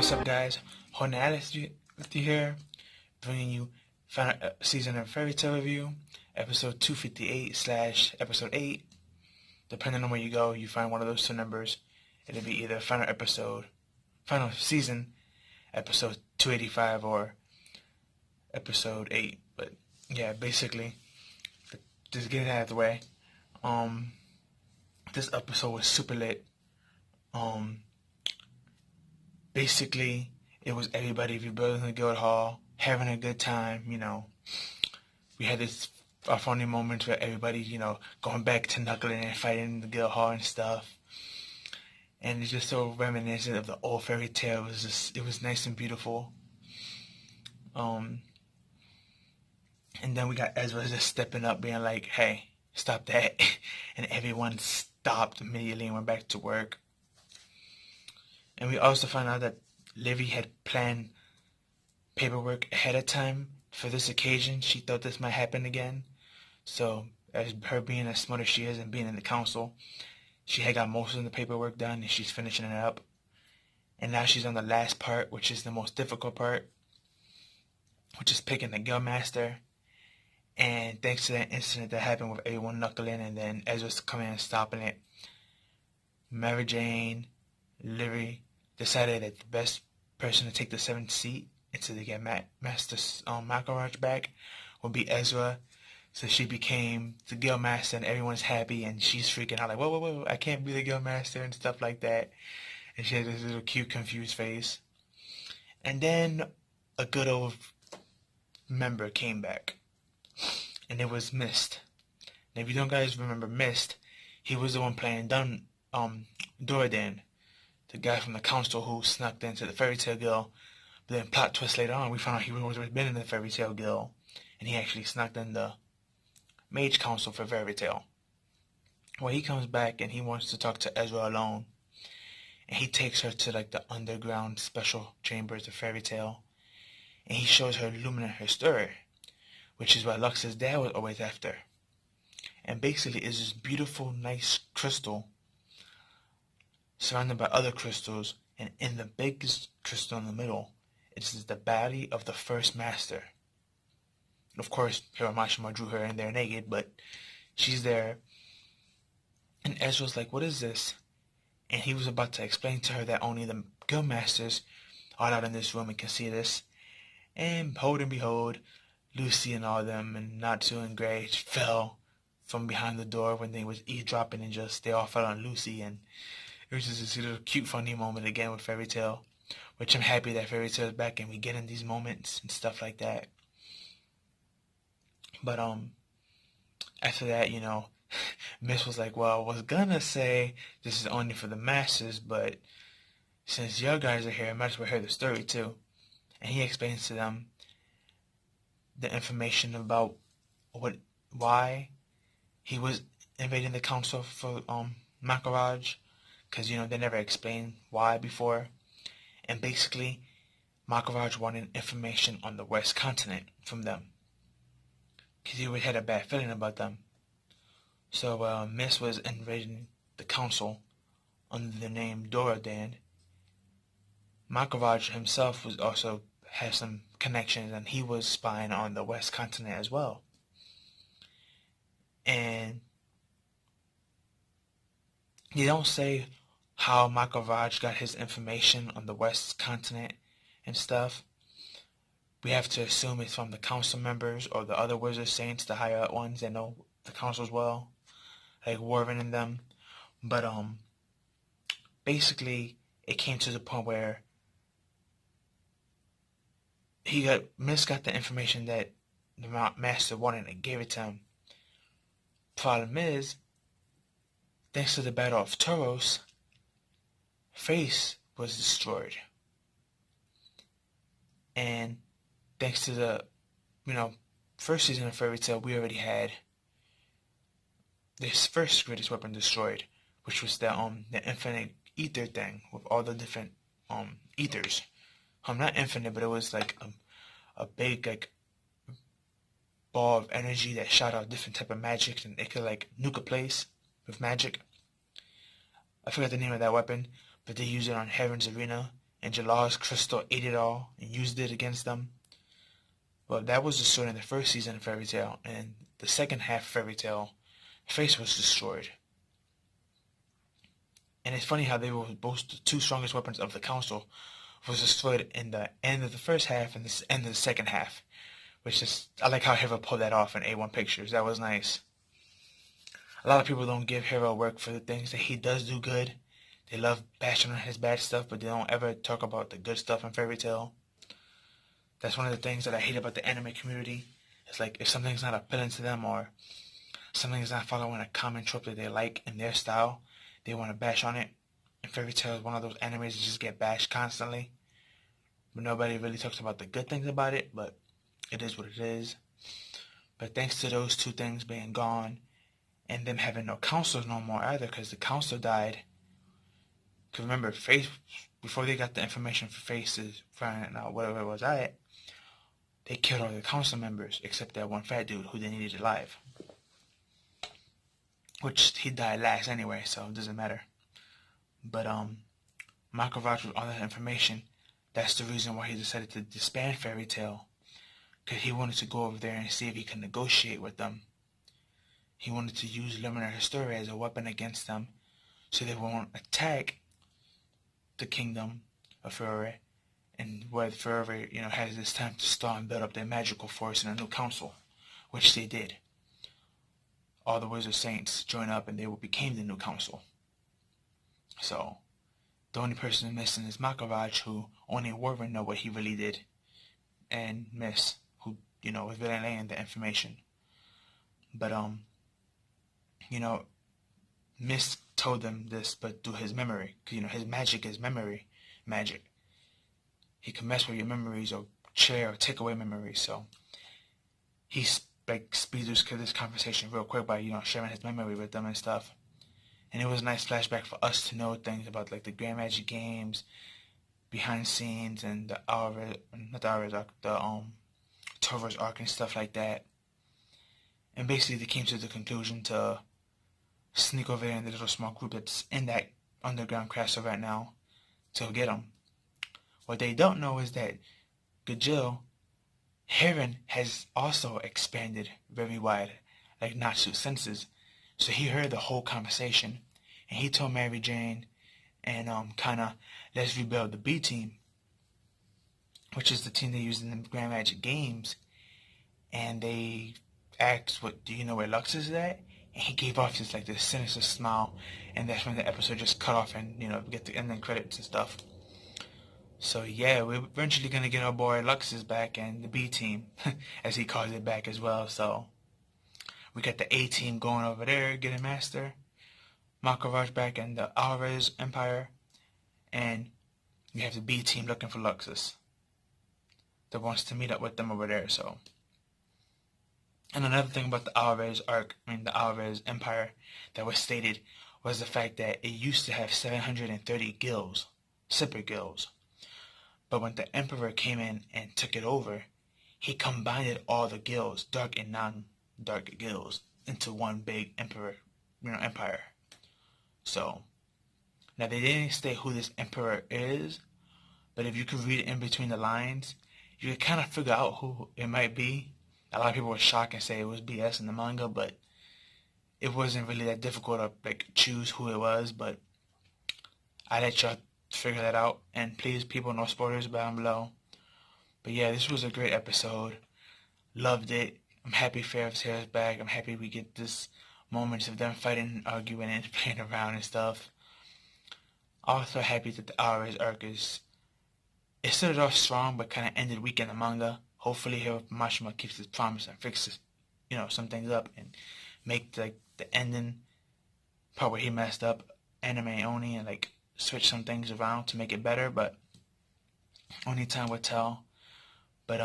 What's up, guys? Hornalis with you here, bringing you final season of Fairytail review, episode 258 slash episode 8. Depending on where you go, you find one of those two numbers. It'll be either final season, episode 285, or episode 8. But yeah, basically, just get it out of the way. This episode was super lit. Basically, it was everybody rebuilding the guild hall, having a good time. We had this funny moments where everybody, going back to knuckling and fighting in the guild hall and stuff. And it's just so reminiscent of the old fairy tale. It was nice and beautiful. And then we got Ezra just stepping up, being like, "Hey, stop that!" And everyone stopped immediately and went back to work. And we also found out that Livy had planned paperwork ahead of time for this occasion. She thought this might happen again. So, as her being as smart as she is and being in the council, she had got most of the paperwork done and she's finishing it up. And now she's on the last part, which is the most difficult part, which is picking the guildmaster. And thanks to that incident that happened with everyone knuckling and then Ezra's coming and stopping it, Mary Jane, Livy decided that the best person to take the 7th seat until they get Master Makaraj back would be Ezra. So she became the guildmaster and everyone's happy and she's freaking out like, whoa, I can't be the guildmaster and stuff like that. And she had this little cute confused face. And then a good old member came back. And it was Mist. Now if you don't guys remember Mist, he was the one playing Doradan, the guy from the council who snuck into the Fairytail Guild. But then plot twist later on, we found out he was always been in the Fairytail Guild, and he actually snuck in the Mage Council for Fairytail. Well, he comes back and he wants to talk to Ezra alone, and he takes her to like the underground special chambers of Fairytail, and he shows her Lumina her story, which is what Lux's dad was always after. And basically, it's this beautiful, nice crystal surrounded by other crystals, and in the biggest crystal in the middle, it is the body of the first master. Of course, Hiramashima drew her in there naked, but she's there. And Ezra's like, "What is this?" And he was about to explain to her that only the guild masters are out in this room and can see this. And behold and behold, Lucy and all them, and Natsu and Gray fell from behind the door when they was eavesdropping, and they all fell on Lucy, and it was just this little cute, funny moment again with Fairytail, which I'm happy that Fairytail is back and we get in these moments and stuff like that. But after that, Miss was like, "Well, I was gonna say this is only for the masters, but since your guys are here, I might as well hear the story too." And he explains to them the information about why he was invading the council for Makaraj. Because, they never explained why before. And basically, Makaraj wanted information on the West Continent from them. Because he had a bad feeling about them. So, Miss was invading the council under the name Doradan. Makaraj himself was also had some connections, and he was spying on the West Continent as well. And they don't say how Makaraj got his information on the West Continent and stuff. We have to assume it's from the council members or the other wizard saints, the higher up ones that know the council as well, like Warren and them. But basically, it came to the point where Miss got the information that the master wanted and gave it to him. Problem is, thanks to the Battle of Tauros, Face was destroyed. And thanks to the, first season of Fairytail, we already had this first greatest weapon destroyed, which was the infinite ether thing with all the different ethers. Not infinite, but it was like a big like ball of energy that shot out different type of magic, and it could like nuke a place with magic. I forgot the name of that weapon, but they used it on Heaven's Arena, and Jalal's crystal ate it all and used it against them. Well, that was destroyed in the first season of Fairytail, and the second half of Fairytail, Face was destroyed. And it's funny how they were both the two strongest weapons of the council was destroyed in the end of the first half and the end of the second half. Which is, I like how Hero pulled that off in A1 Pictures. That was nice. A lot of people don't give Hero work for the things that he does do good. They love bashing on his bad stuff, but they don't ever talk about the good stuff in Fairytail. That's one of the things that I hate about the anime community. It's like if something's not appealing to them or something's not following a common trope that they like in their style, they want to bash on it. And Fairytail is one of those animes that just get bashed constantly. But nobody really talks about the good things about it, but it is what it is. But thanks to those two things being gone, and them having no counselors no more either, because the counselor died. Because remember, Face, before they got the information for Face's finding out whatever it was they killed all the council members except that one fat dude who they needed alive. Which he died last anyway, so it doesn't matter. But Makaraj with all that information, that's the reason why he decided to disband Fairytail. Because he wanted to go over there and see if he could negotiate with them. He wanted to use Luminar Historia as a weapon against them so they won't attack the kingdom of Furore, and where Furore, has this time to start and build up their magical force in a new council, which they did. All the Wizard Saints joined up and they became the new council. So, the only person missing is Makaraj, who only Warren know what he really did, and Miss, who, was relaying the information. But, Miss told them this, but through his memory. Because, his magic is memory magic. He can mess with your memories or share or take away memories. So, he speeds through this conversation real quick by, sharing his memory with them and stuff. And it was a nice flashback for us to know things about, like, the Grand Magic Games, behind the scenes, and the Tover's arc and stuff like that. And basically, they came to the conclusion to sneak over there in the little small group that's in that underground castle right now to get him. What they don't know is that Gajil, Heron has also expanded very wide, like Natsu's senses. So he heard the whole conversation, and he told Mary Jane and let's rebuild the B team, which is the team they used in the Grand Magic Games. And they asked, do you know where Lux is at? And he gave off this sinister smile, and that's when the episode just cut off and, get the ending credits and stuff. So yeah, we're eventually going to get our boy Lux's back and the B team, as he calls it, back as well. So we got the A team going over there, getting Master, Makaraj back and the Alvarez Empire, and we have the B team looking for Luxus that wants to meet up with them over there. So, and another thing about the Alvarez the Alvarez Empire that was stated was the fact that it used to have 730 guilds, separate guilds. But when the Emperor came in and took it over, he combined all the guilds, dark and non-dark guilds, into one big empire. So, now they didn't state who this Emperor is, but if you could read it in between the lines, you could kind of figure out who it might be. A lot of people were shocked and say it was BS in the manga, but it wasn't really that difficult to choose who it was. But I let y'all figure that out, and please, people, no spoilers down below. But yeah, this was a great episode. Loved it. I'm happy Fairytail is back. I'm happy we get this moments of them fighting, arguing, and playing around and stuff. Also happy that the Alvarez arc it started off strong, but kind of ended weak in the manga. Hopefully, here Mashima keeps his promise and fixes, some things up and make the ending part where he messed up anime only and switch some things around to make it better. But only time will tell. But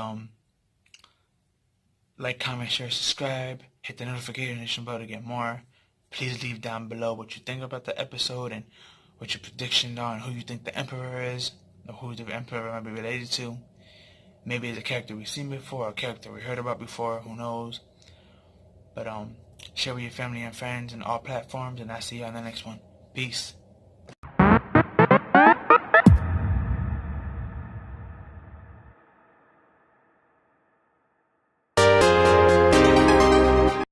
like, comment, share, subscribe, hit the notification bell to get more. Please leave down below what you think about the episode and what your predictions are and who you think the Emperor is, or who the Emperor might be related to. Maybe it's a character we've seen before, or a character we heard about before, who knows. But share with your family and friends on all platforms, and I'll see you on the next one. Peace.